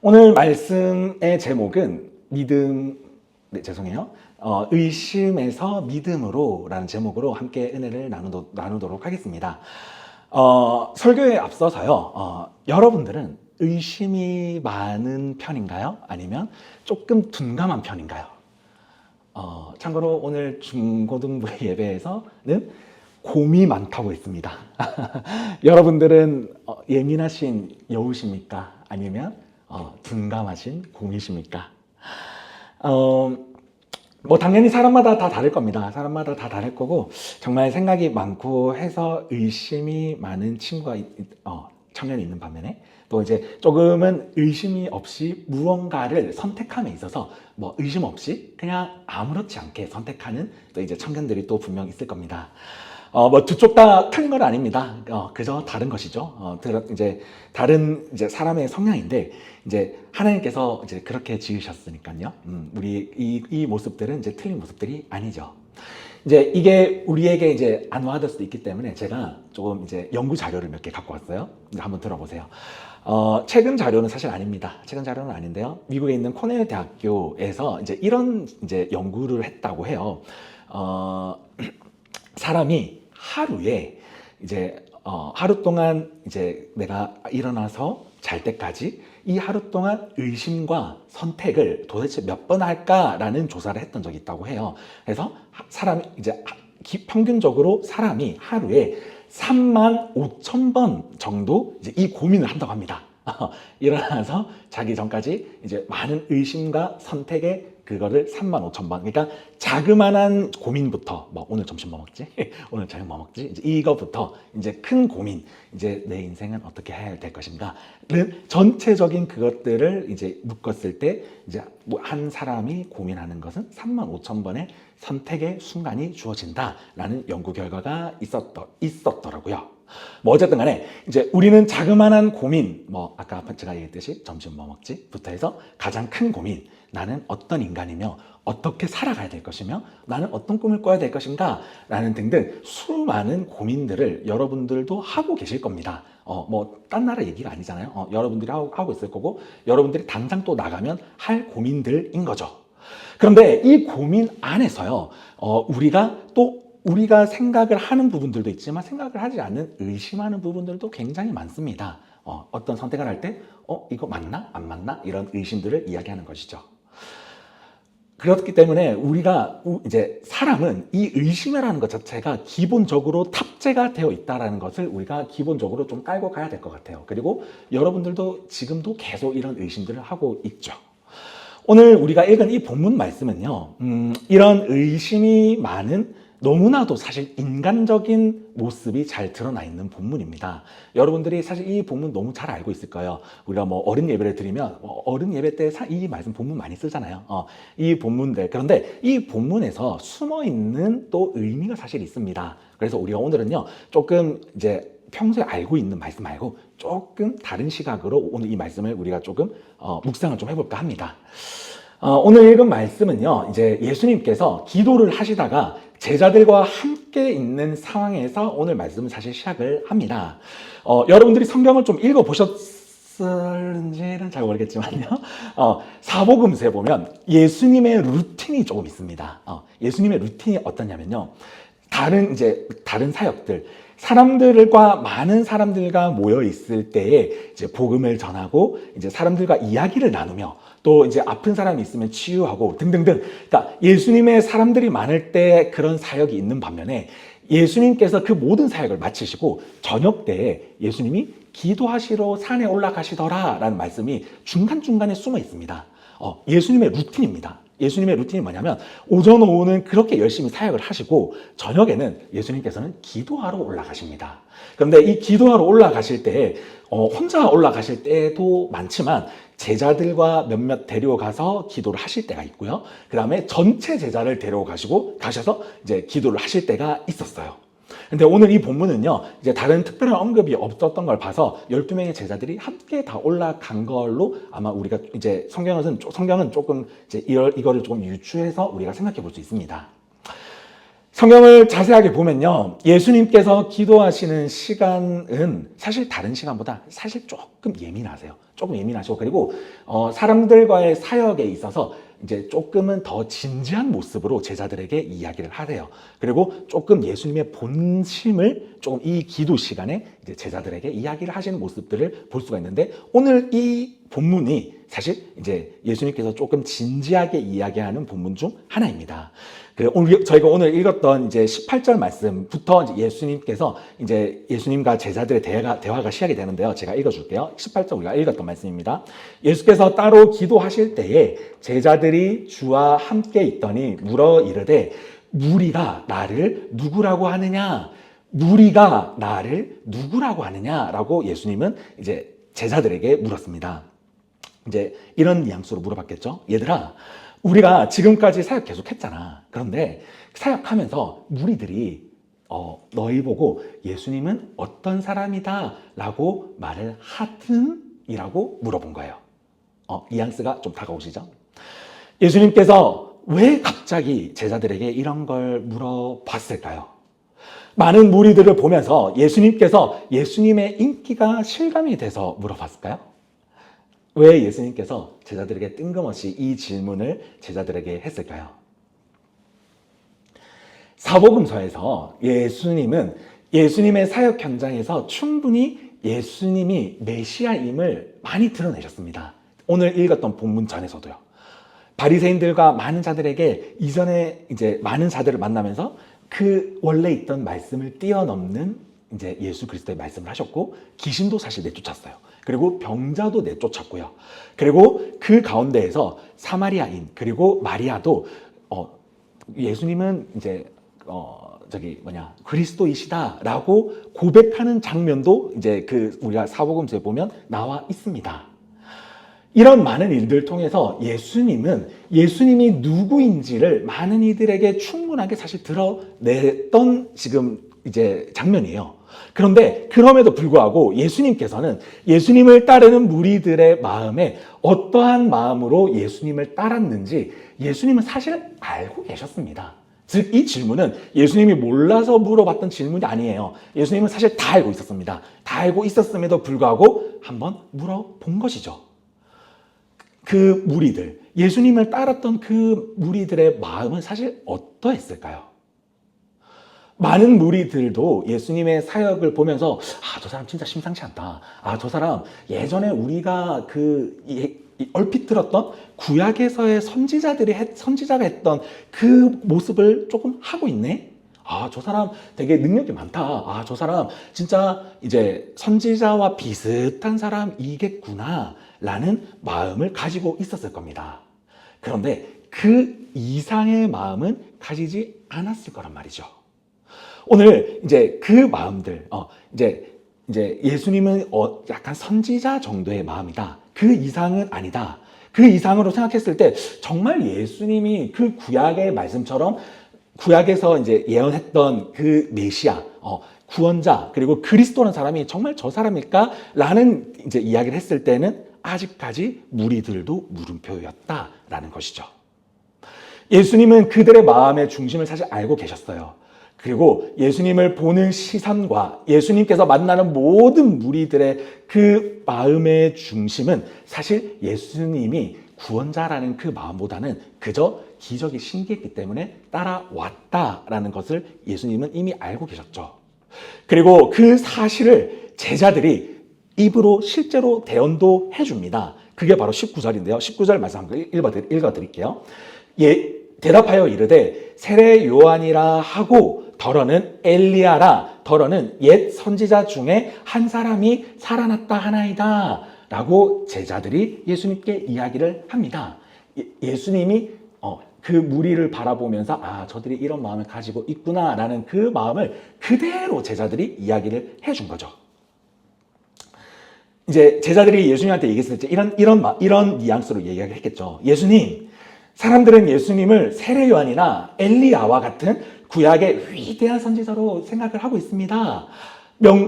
오늘 말씀의 제목은 죄송해요. 의심에서 믿음으로 라는 제목으로 함께 은혜를 나누도록 하겠습니다. 설교에 앞서서요. 여러분들은 의심이 많은 편인가요? 아니면 조금 둔감한 편인가요? 참고로 오늘 중고등부 예배에서는 곰이 많다고 했습니다. 여러분들은 예민하신 여우십니까? 아니면 둔감하신 곰이십니까? 당연히 사람마다 다 다를 겁니다. 사람마다 다 다를 거고, 정말 생각이 많고 해서 의심이 많은 청년이 있는 반면에, 또 이제 조금은 의심이 없이 무언가를 선택함에 있어서 의심 없이 그냥 아무렇지 않게 선택하는 또 이제 청년들이 또 분명 있을 겁니다. 두 쪽 다 틀린 건 아닙니다. 그저 다른 것이죠. 다른 사람의 성향인데, 하나님께서 그렇게 지으셨으니까요. 우리 이 모습들은 틀린 모습들이 아니죠. 이게 우리에게 안 와닿을 수도 있기 때문에 제가 조금 연구 자료를 몇 개 갖고 왔어요. 한번 들어보세요. 최근 자료는 사실 아닙니다. 최근 자료는 아닌데요. 미국에 있는 코넬 대학교에서 이런 연구를 했다고 해요. 사람이 하루에 하루 동안 내가 일어나서 잘 때까지 이 하루 동안 의심과 선택을 도대체 몇 번 할까라는 조사를 했던 적이 있다고 해요. 그래서 평균적으로 사람이 하루에 35,000번 정도 이 고민을 한다고 합니다. 일어나서 자기 전까지 많은 의심과 선택에 그거를 35,000번. 그러니까 자그마한 고민부터 오늘 점심 뭐 먹지? 오늘 저녁 뭐 먹지? 이거부터 큰 고민. 내 인생은 어떻게 해야 될 것인가를 전체적인 그것들을 묶었을 때 한 사람이 고민하는 것은 35,000번의 선택의 순간이 주어진다라는 연구 결과가 있었더라고요. 어쨌든 간에 우리는 자그마한 고민, 아까 제가 얘기했듯이 점심 뭐 먹지? 부터 해서 가장 큰 고민, 나는 어떤 인간이며 어떻게 살아가야 될 것이며 나는 어떤 꿈을 꿔야 될 것인가 라는 등등 수많은 고민들을 여러분들도 하고 계실 겁니다. 딴 나라 얘기가 아니잖아요. 여러분들이 하고 있을 거고 여러분들이 당장 또 나가면 할 고민들인 거죠. 그런데 이 고민 안에서요, 우리가 생각을 하는 부분들도 있지만 생각을 하지 않는 의심하는 부분들도 굉장히 많습니다. 어떤 선택을 할 때 이거 맞나? 안 맞나? 이런 의심들을 이야기하는 것이죠. 그렇기 때문에 사람은 이 의심이라는 것 자체가 기본적으로 탑재가 되어 있다는 것을 우리가 기본적으로 좀 깔고 가야 될 것 같아요. 그리고 여러분들도 지금도 계속 이런 의심들을 하고 있죠. 오늘 우리가 읽은 이 본문 말씀은요, 이런 의심이 많은 너무나도 사실 인간적인 모습이 잘 드러나 있는 본문입니다. 여러분들이 사실 이 본문 너무 잘 알고 있을 거예요. 우리가 어른 예배를 드리면 어른 예배 때 이 말씀 본문 많이 쓰잖아요. 이 본문들. 그런데 이 본문에서 숨어 있는 또 의미가 사실 있습니다. 그래서 우리가 오늘은요, 조금 평소에 알고 있는 말씀 말고 조금 다른 시각으로 오늘 이 말씀을 우리가 조금 묵상을 좀 해볼까 합니다. 오늘 읽은 말씀은요, 예수님께서 기도를 하시다가 제자들과 함께 있는 상황에서 오늘 말씀을 사실 시작을 합니다. 여러분들이 성경을 좀 읽어보셨는지는 잘 모르겠지만요. 사복음서에 보면 예수님의 루틴이 조금 있습니다. 예수님의 루틴이 어떠냐면요. 다른 사역들, 많은 사람들과 모여 있을 때에 복음을 전하고 사람들과 이야기를 나누며 또 아픈 사람이 있으면 치유하고 등등등. 그러니까 예수님의 사람들이 많을 때 그런 사역이 있는 반면에 예수님께서 그 모든 사역을 마치시고 저녁 때에 예수님이 기도하시러 산에 올라가시더라 라는 말씀이 중간중간에 숨어 있습니다. 예수님의 루틴입니다. 예수님의 루틴이 뭐냐면 오전 오후는 그렇게 열심히 사역을 하시고 저녁에는 예수님께서는 기도하러 올라가십니다. 그런데 이 기도하러 올라가실 때 혼자 올라가실 때도 많지만 제자들과 몇몇 데려가서 기도를 하실 때가 있고요. 그 다음에 전체 제자를 가셔서 기도를 하실 때가 있었어요. 근데 오늘 이 본문은요, 다른 특별한 언급이 없었던 걸 봐서 12명의 제자들이 함께 다 올라간 걸로 아마 우리가 성경은 조금 이거를 조금 유추해서 우리가 생각해 볼 수 있습니다. 성경을 자세하게 보면요, 예수님께서 기도하시는 시간은 사실 다른 시간보다 사실 조금 예민하세요. 조금 예민하시고, 그리고 사람들과의 사역에 있어서 이제 조금은 더 진지한 모습으로 제자들에게 이야기를 하세요. 그리고 조금 예수님의 본심을 조금 이 기도 시간에 이제 제자들에게 이야기를 하시는 모습들을 볼 수가 있는데, 오늘 이 본문이 사실 이제 예수님께서 조금 진지하게 이야기하는 본문 중 하나입니다. 저희가 오늘 읽었던 이제 18절 말씀부터 이제 예수님께서 이제 예수님과 제자들의 대화가 시작이 되는데요. 제가 읽어줄게요. 18절 우리가 읽었던 말씀입니다. 예수께서 따로 기도하실 때에 제자들이 주와 함께 있더니 물어 이르되 무리가 나를 누구라고 하느냐? 무리가 나를 누구라고 하느냐라고 예수님은 이제 제자들에게 물었습니다. 이제 이런 뉘앙스로 물어봤겠죠. 얘들아, 우리가 지금까지 사역 계속했잖아. 그런데 사역하면서 무리들이 너희 보고 예수님은 어떤 사람이다 라고 말을 하든? 이라고 물어본 거예요. 뉘앙스가 좀 다가오시죠? 예수님께서 왜 갑자기 제자들에게 이런 걸 물어봤을까요? 많은 무리들을 보면서 예수님께서 예수님의 인기가 실감이 돼서 물어봤을까요? 왜 예수님께서 제자들에게 뜬금없이 이 질문을 제자들에게 했을까요? 사복음서에서 예수님은 예수님의 사역 현장에서 충분히 예수님이 메시아임을 많이 드러내셨습니다. 오늘 읽었던 본문 전에서도요. 바리새인들과 많은 자들에게 이전에 이제 많은 자들을 만나면서 그 원래 있던 말씀을 뛰어넘는 이제 예수 그리스도의 말씀을 하셨고, 귀신도 사실 내쫓았어요. 그리고 병자도 내쫓았고요. 그리고 그 가운데에서 사마리아인 그리고 마리아도 예수님은 이제 그리스도이시다라고 고백하는 장면도 이제 우리가 사복음서에 보면 나와 있습니다. 이런 많은 일들을 통해서 예수님이 누구인지를 많은 이들에게 충분하게 사실 드러냈던 지금 이제 장면이에요. 그런데 그럼에도 불구하고 예수님께서는 예수님을 따르는 무리들의 마음에 어떠한 마음으로 예수님을 따랐는지 예수님은 사실 알고 계셨습니다. 즉, 이 질문은 예수님이 몰라서 물어봤던 질문이 아니에요. 예수님은 사실 다 알고 있었습니다. 다 알고 있었음에도 불구하고 한번 물어본 것이죠. 그 무리들, 예수님을 따랐던 그 무리들의 마음은 사실 어떠했을까요? 많은 무리들도 예수님의 사역을 보면서 저 사람 진짜 심상치 않다. 저 사람 예전에 우리가 얼핏 들었던 구약에서의 선지자가 했던 그 모습을 조금 하고 있네. 저 사람 되게 능력이 많다. 저 사람 진짜 이제 선지자와 비슷한 사람이겠구나 라는 마음을 가지고 있었을 겁니다. 그런데 그 이상의 마음은 가지지 않았을 거란 말이죠. 오늘 이제 그 마음들, 이제 예수님은 약간 선지자 정도의 마음이다. 그 이상은 아니다. 그 이상으로 생각했을 때 정말 예수님이 그 구약의 말씀처럼 구약에서 이제 예언했던 그 메시아, 구원자, 그리고 그리스도라는 사람이 정말 저 사람일까? 라는 이제 이야기를 했을 때는 아직까지 무리들도 물음표였다라는 것이죠. 예수님은 그들의 마음의 중심을 사실 알고 계셨어요. 그리고 예수님을 보는 시선과 예수님께서 만나는 모든 무리들의 그 마음의 중심은 사실 예수님이 구원자라는 그 마음보다는 그저 기적이 신기했기 때문에 따라왔다라는 것을 예수님은 이미 알고 계셨죠. 그리고 그 사실을 제자들이 입으로 실제로 대언도 해줍니다. 그게 바로 19절인데요. 19절 말씀 한번 읽어드릴게요. 대답하여 이르되 세례 요한이라 하고 더러는 엘리야라, 더러는 옛 선지자 중에 한 사람이 살아났다 하나이다 라고 제자들이 예수님께 이야기를 합니다. 예수님이 그 무리를 바라보면서 저들이 이런 마음을 가지고 있구나 라는 그 마음을 그대로 제자들이 이야기를 해준 거죠. 이제 제자들이 예수님한테 얘기했을 때 이런 뉘앙스로 얘기를 했겠죠. 예수님, 사람들은 예수님을 세례 요한이나 엘리야와 같은 구약의 위대한 선지자로 생각을 하고 있습니다.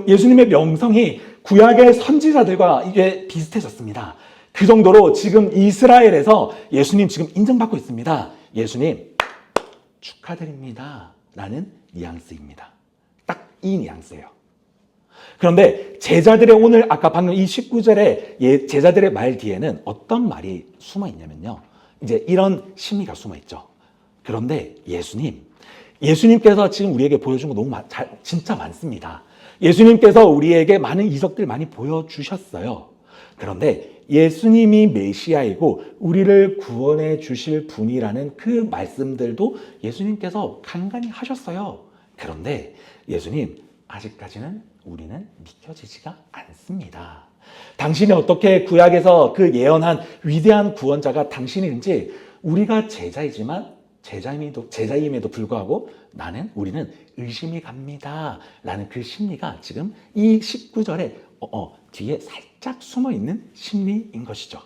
예수님의 명성이 구약의 선지자들과 이게 비슷해졌습니다. 그 정도로 지금 이스라엘에서 예수님 지금 인정받고 있습니다. 예수님 축하드립니다 라는 뉘앙스입니다. 딱 이 뉘앙스예요. 그런데 제자들의 오늘 아까 방금 이 19절에 제자들의 말 뒤에는 어떤 말이 숨어 있냐면요. 이제 이런 심리가 숨어 있죠. 그런데 예수님께서 지금 우리에게 보여준 거 너무 진짜 많습니다. 예수님께서 우리에게 많은 이적들 많이 보여주셨어요. 그런데 예수님이 메시아이고 우리를 구원해 주실 분이라는 그 말씀들도 예수님께서 간간히 하셨어요. 그런데 예수님 아직까지는 우리는 믿겨지지가 않습니다. 당신이 어떻게 구약에서 그 예언한 위대한 구원자가 당신인지 우리가 제자임에도 불구하고 우리는 의심이 갑니다. 라는 그 심리가 지금 이 19절에 뒤에 살짝 숨어 있는 심리인 것이죠.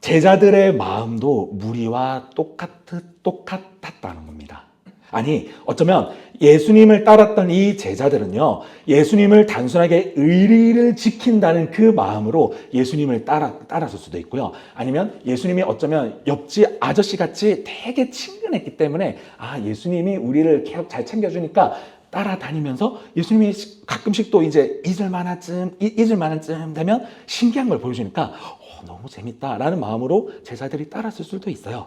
제자들의 마음도 무리와 똑같았다는 겁니다. 아니, 어쩌면 예수님을 따랐던 이 제자들은요, 예수님을 단순하게 의리를 지킨다는 그 마음으로 예수님을 따랐을 수도 있고요. 아니면 예수님이 어쩌면 옆집 아저씨같이 되게 친근했기 때문에, 예수님이 우리를 계속 잘 챙겨주니까 따라다니면서 예수님이 가끔씩 또 이제 잊을 만한 쯤 되면 신기한 걸 보여주니까, 너무 재밌다라는 마음으로 제자들이 따랐을 수도 있어요.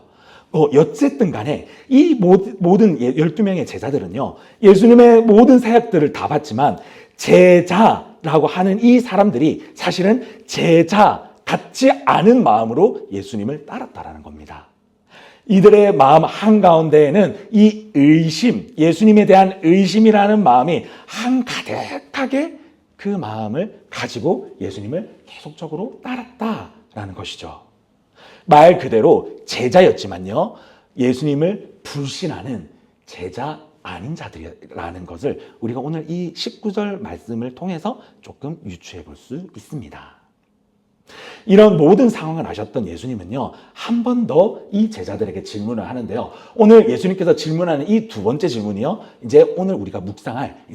어쨌든 간에 이 모든 12명의 제자들은요, 예수님의 모든 사역들을 다 봤지만 제자라고 하는 이 사람들이 사실은 제자 같지 않은 마음으로 예수님을 따랐다라는 겁니다. 이들의 마음 한가운데에는 이 의심, 예수님에 대한 의심이라는 마음이 한가득하게 그 마음을 가지고 예수님을 계속적으로 따랐다라는 것이죠. 말 그대로 제자였지만요, 예수님을 불신하는 제자 아닌 자들이라는 것을 우리가 오늘 이 19절 말씀을 통해서 조금 유추해 볼 수 있습니다. 이런 모든 상황을 아셨던 예수님은요, 한 번 더 이 제자들에게 질문을 하는데요. 오늘 예수님께서 질문하는 이 두 번째 질문이요, 이제 오늘 우리가 묵상할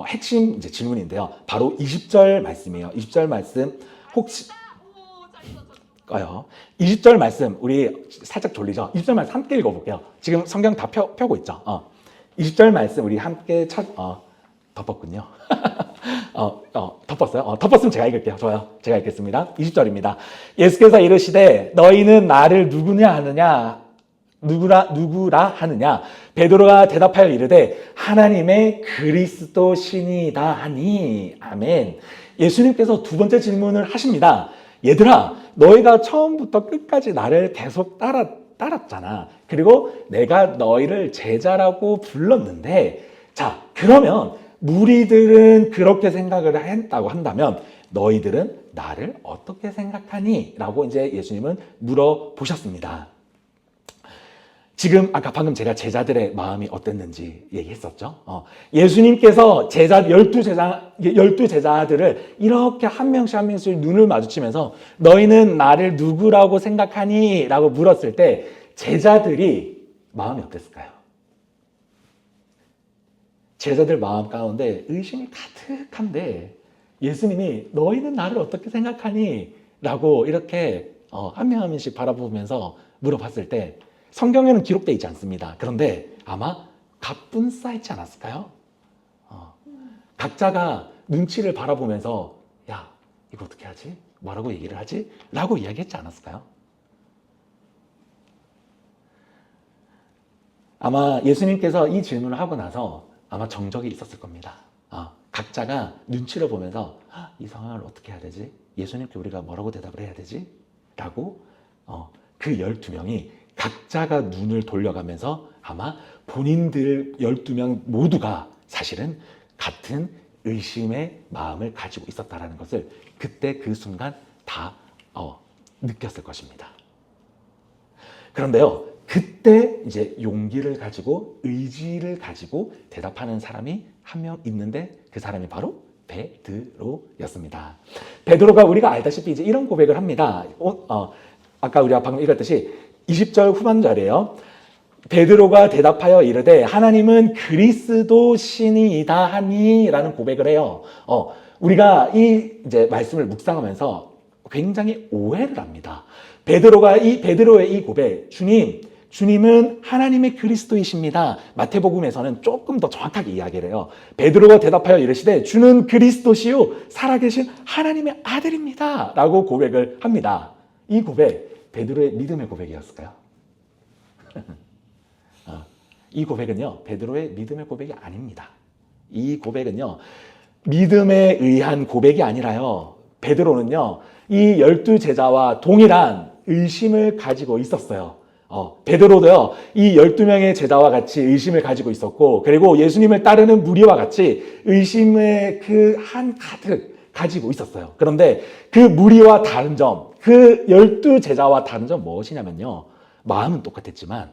핵심 질문인데요. 바로 20절 말씀이에요. 20절 말씀 혹시 20절 말씀 우리 살짝 졸리죠? 20절 말씀 함께 읽어볼게요. 지금 성경 다 펴고 있죠? 20절 말씀 우리 함께 덮었군요. 덮었어요? 덮었으면 제가 읽을게요. 좋아요. 제가 읽겠습니다. 20절입니다. 예수께서 이르시되 너희는 나를 누구라 하느냐? 베드로가 대답하여 이르되 하나님의 그리스도시니이다 하니. 아멘. 예수님께서 두 번째 질문을 하십니다. 얘들아, 너희가 처음부터 끝까지 나를 계속 따랐잖아. 그리고 내가 너희를 제자라고 불렀는데, 자, 그러면 무리들은 그렇게 생각을 했다고 한다면 너희들은 나를 어떻게 생각하니? 라고 이제 예수님은 물어보셨습니다. 지금 아까 방금 제가 제자들의 마음이 어땠는지 얘기했었죠. 예수님께서 12 제자들을 이렇게 한 명씩 한 명씩 눈을 마주치면서 너희는 나를 누구라고 생각하니? 라고 물었을 때 제자들이 마음이 어땠을까요? 제자들 마음 가운데 의심이 가득한데 예수님이 너희는 나를 어떻게 생각하니? 라고 이렇게 한 명 한 명씩 바라보면서 물어봤을 때 성경에는 기록되어 있지 않습니다. 그런데 아마 가뿐 쌓이지 않았을까요? 각자가 눈치를 바라보면서 야, 이거 어떻게 하지? 뭐라고 얘기를 하지? 라고 이야기했지 않았을까요? 아마 예수님께서 이 질문을 하고 나서 아마 정적이 있었을 겁니다. 각자가 눈치를 보면서 이 상황을 어떻게 해야 되지? 예수님께 우리가 뭐라고 대답을 해야 되지? 라고 그 12명이 각자가 눈을 돌려가면서 아마 본인들 12명 모두가 사실은 같은 의심의 마음을 가지고 있었다는 것을 그때 그 순간 다 느꼈을 것입니다. 그런데요, 그때 이제 용기를 가지고 의지를 가지고 대답하는 사람이 한 명 있는데 그 사람이 바로 베드로였습니다. 베드로가 우리가 알다시피 이제 이런 고백을 합니다. 아까 우리가 방금 읽었듯이 20절 후반절이에요. 베드로가 대답하여 이르되 하나님은 그리스도시니이다 하니 라는 고백을 해요. 우리가 이 이제 말씀을 묵상하면서 굉장히 오해를 합니다. 베드로의 이 고백, 주님, 주님은 하나님의 그리스도이십니다. 마태복음에서는 조금 더 정확하게 이야기를 해요. 베드로가 대답하여 이르시되 주는 그리스도시요 살아계신 하나님의 아들입니다. 라고 고백을 합니다. 이 고백, 베드로의 믿음의 고백이었을까요? 이 고백은요, 베드로의 믿음의 고백이 아닙니다. 이 고백은요, 믿음에 의한 고백이 아니라요, 베드로는요, 이 12제자와 동일한 의심을 가지고 있었어요. 베드로도요, 이 12명의 제자와 같이 의심을 가지고 있었고, 그리고 예수님을 따르는 무리와 같이 의심의 그 한 가득 가지고 있었어요. 그런데 그 무리와 다른 점, 그 12제자와 다른 점 무엇이냐면요, 마음은 똑같았지만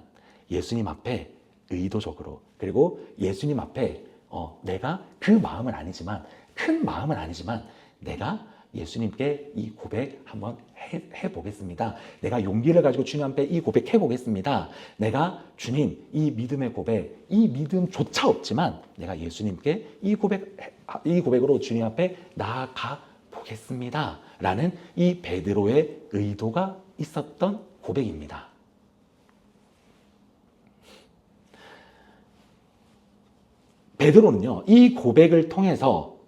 예수님 앞에 의도적으로, 그리고 예수님 앞에 내가 그 마음은 아니지만, 큰 마음은 아니지만 내가 예수님께 이 고백 한번 해보겠습니다. 내가 용기를 가지고 주님 앞에 이 고백 해보겠습니다. 내가 주님 이 믿음의 고백, 이 믿음조차 없지만 내가 예수님께 이 고백으로 주님 앞에 나아가 보겠습니다. 라는 이 베드로의 의도가 있었던 고백입니다. 베드로는요, 이 고백을 통해서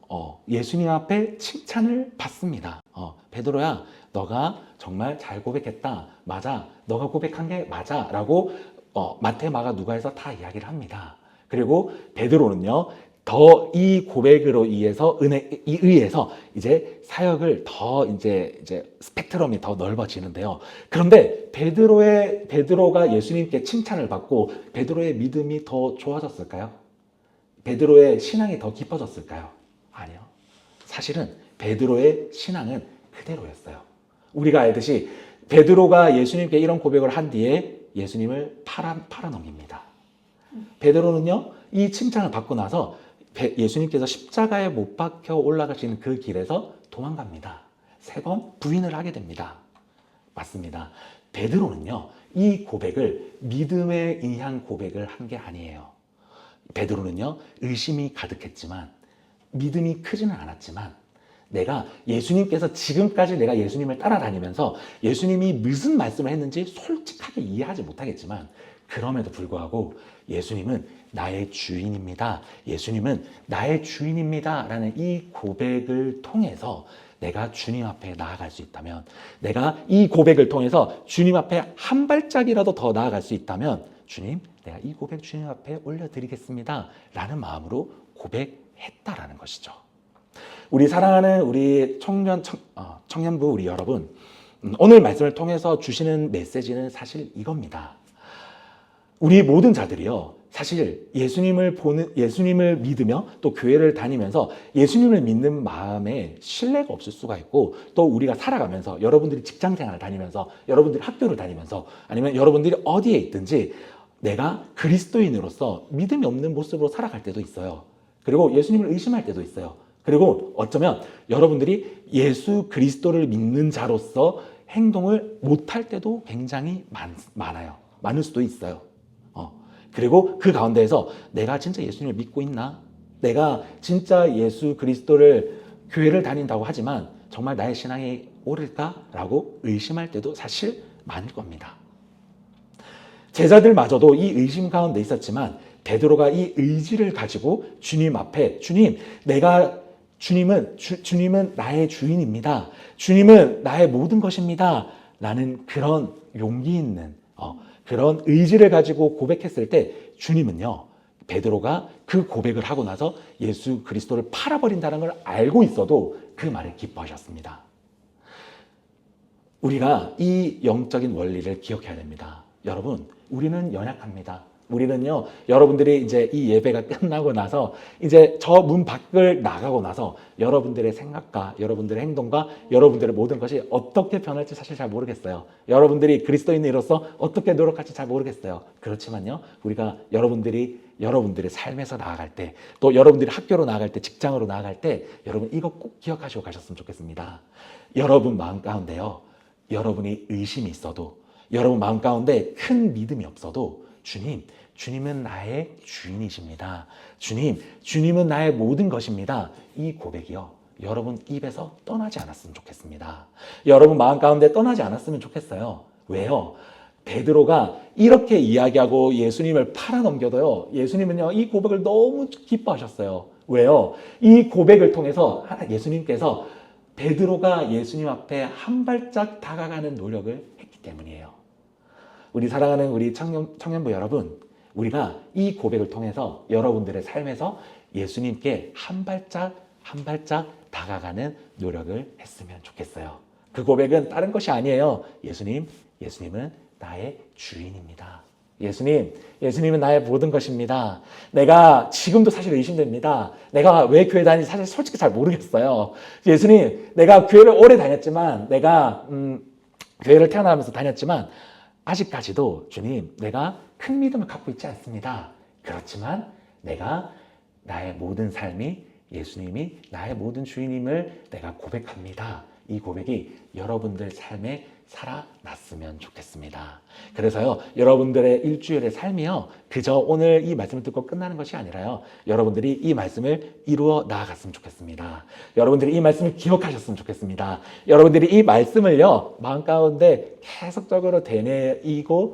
예수님 앞에 칭찬을 받습니다. 베드로야, 너가 정말 잘 고백했다. 맞아. 너가 고백한 게 맞아. 라고 마태, 마가, 누가에서 다 이야기를 합니다. 그리고 베드로는요, 더 이 고백으로 의해서 이제 사역을 더 이제 스펙트럼이 더 넓어지는데요. 그런데 베드로가 예수님께 칭찬을 받고 베드로의 믿음이 더 좋아졌을까요? 베드로의 신앙이 더 깊어졌을까요? 아니요. 사실은 베드로의 신앙은 그대로였어요. 우리가 알듯이 베드로가 예수님께 이런 고백을 한 뒤에 예수님을 팔아넘깁니다. 베드로는요, 이 칭찬을 받고 나서 예수님께서 십자가에 못 박혀 올라가시는 그 길에서 도망갑니다. 3번 부인을 하게 됩니다. 맞습니다. 베드로는요, 이 고백을 믿음에 의한 고백을 한 게 아니에요. 베드로는요, 의심이 가득했지만 믿음이 크지는 않았지만 내가 예수님께서 지금까지 내가 예수님을 따라다니면서 예수님이 무슨 말씀을 했는지 솔직하게 이해하지 못하겠지만 그럼에도 불구하고 예수님은 나의 주인입니다. 예수님은 나의 주인입니다. 라는 이 고백을 통해서 내가 주님 앞에 나아갈 수 있다면, 내가 이 고백을 통해서 주님 앞에 한 발짝이라도 더 나아갈 수 있다면 주님, 내가 이 고백 주님 앞에 올려드리겠습니다. 라는 마음으로 고백했다라는 것이죠. 우리 사랑하는 우리 청년부 우리 여러분, 오늘 말씀을 통해서 주시는 메시지는 사실 이겁니다. 우리 모든 자들이요, 사실 예수님을 믿으며 또 교회를 다니면서 예수님을 믿는 마음에 신뢰가 없을 수가 있고, 또 우리가 살아가면서 여러분들이 직장생활을 다니면서 여러분들이 학교를 다니면서 아니면 여러분들이 어디에 있든지 내가 그리스도인으로서 믿음이 없는 모습으로 살아갈 때도 있어요. 그리고 예수님을 의심할 때도 있어요. 그리고 어쩌면 여러분들이 예수 그리스도를 믿는 자로서 행동을 못할 때도 굉장히 많아요. 많을 수도 있어요. 그리고 그 가운데에서 내가 진짜 예수님을 믿고 있나? 내가 진짜 예수 그리스도를 교회를 다닌다고 하지만 정말 나의 신앙이 옳을까라고 의심할 때도 사실 많을 겁니다. 제자들마저도 이 의심 가운데 있었지만 베드로가 이 의지를 가지고 주님 앞에, 주님은 나의 주인입니다. 주님은 나의 모든 것입니다. 라는 그런 용기 있는 그런 의지를 가지고 고백했을 때 주님은요, 베드로가 그 고백을 하고 나서 예수 그리스도를 팔아버린다는 걸 알고 있어도 그 말을 기뻐하셨습니다. 우리가 이 영적인 원리를 기억해야 됩니다. 여러분, 우리는 연약합니다. 우리는요, 여러분들이 이제 이 예배가 끝나고 나서 이제 저 문 밖을 나가고 나서 여러분들의 생각과 여러분들의 행동과 여러분들의 모든 것이 어떻게 변할지 사실 잘 모르겠어요. 여러분들이 그리스도인으로서 어떻게 노력할지 잘 모르겠어요. 그렇지만요, 우리가 여러분들의 삶에서 나아갈 때, 또 여러분들이 학교로 나아갈 때, 직장으로 나아갈 때 여러분 이거 꼭 기억하시고 가셨으면 좋겠습니다. 여러분 마음 가운데요, 여러분이 의심이 있어도, 여러분 마음 가운데 큰 믿음이 없어도 주님은 나의 주인이십니다. 주님은 나의 모든 것입니다. 이 고백이요, 여러분 입에서 떠나지 않았으면 좋겠습니다. 여러분 마음 가운데 떠나지 않았으면 좋겠어요. 왜요? 베드로가 이렇게 이야기하고 예수님을 팔아넘겨도요, 예수님은요, 이 고백을 너무 기뻐하셨어요. 왜요? 이 고백을 통해서 예수님께서 베드로가 예수님 앞에 한 발짝 다가가는 노력을 했기 때문이에요. 우리 사랑하는 우리 청년부 여러분, 우리가 이 고백을 통해서 여러분들의 삶에서 예수님께 한 발짝 한 발짝 다가가는 노력을 했으면 좋겠어요. 그 고백은 다른 것이 아니에요. 예수님은 나의 주인입니다. 예수님은 나의 모든 것입니다. 내가 지금도 사실 의심됩니다. 내가 왜 교회 다니는지 사실 솔직히 잘 모르겠어요. 예수님, 내가 교회를 오래 다녔지만, 내가 교회를 태어나면서 다녔지만 아직까지도 주님, 내가 큰 믿음을 갖고 있지 않습니다. 그렇지만 내가 나의 모든 삶이 예수님이 나의 모든 주인임을 내가 고백합니다. 이 고백이 여러분들 삶에 살아났으면 좋겠습니다. 그래서요, 여러분들의 일주일의 삶이요, 그저 오늘 이 말씀을 듣고 끝나는 것이 아니라요, 여러분들이 이 말씀을 이루어 나아갔으면 좋겠습니다. 여러분들이 이 말씀을 기억하셨으면 좋겠습니다. 여러분들이 이 말씀을요, 마음 가운데 계속적으로 되뇌이며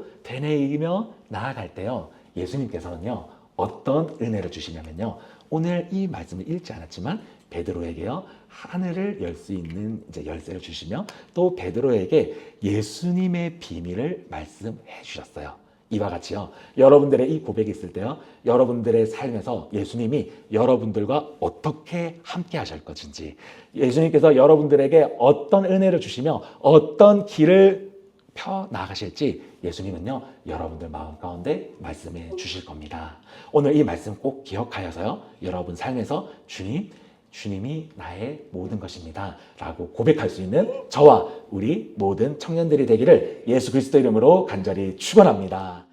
나아갈 때요, 예수님께서는요, 어떤 은혜를 주시냐면요, 오늘 이 말씀을 읽지 않았지만 베드로에게요, 하늘을 열 수 있는 이제 열쇠를 주시며 또 베드로에게 예수님의 비밀을 말씀해 주셨어요. 이와 같이요, 여러분들의 이 고백이 있을 때요, 여러분들의 삶에서 예수님이 여러분들과 어떻게 함께 하실 것인지, 예수님께서 여러분들에게 어떤 은혜를 주시며 어떤 길을 펴 나가실지 예수님은요, 여러분들 마음 가운데 말씀해 주실 겁니다. 오늘 이 말씀 꼭 기억하여서요, 여러분 삶에서 주님이 나의 모든 것입니다 라고 고백할 수 있는 저와 우리 모든 청년들이 되기를 예수 그리스도 이름으로 간절히 축원합니다.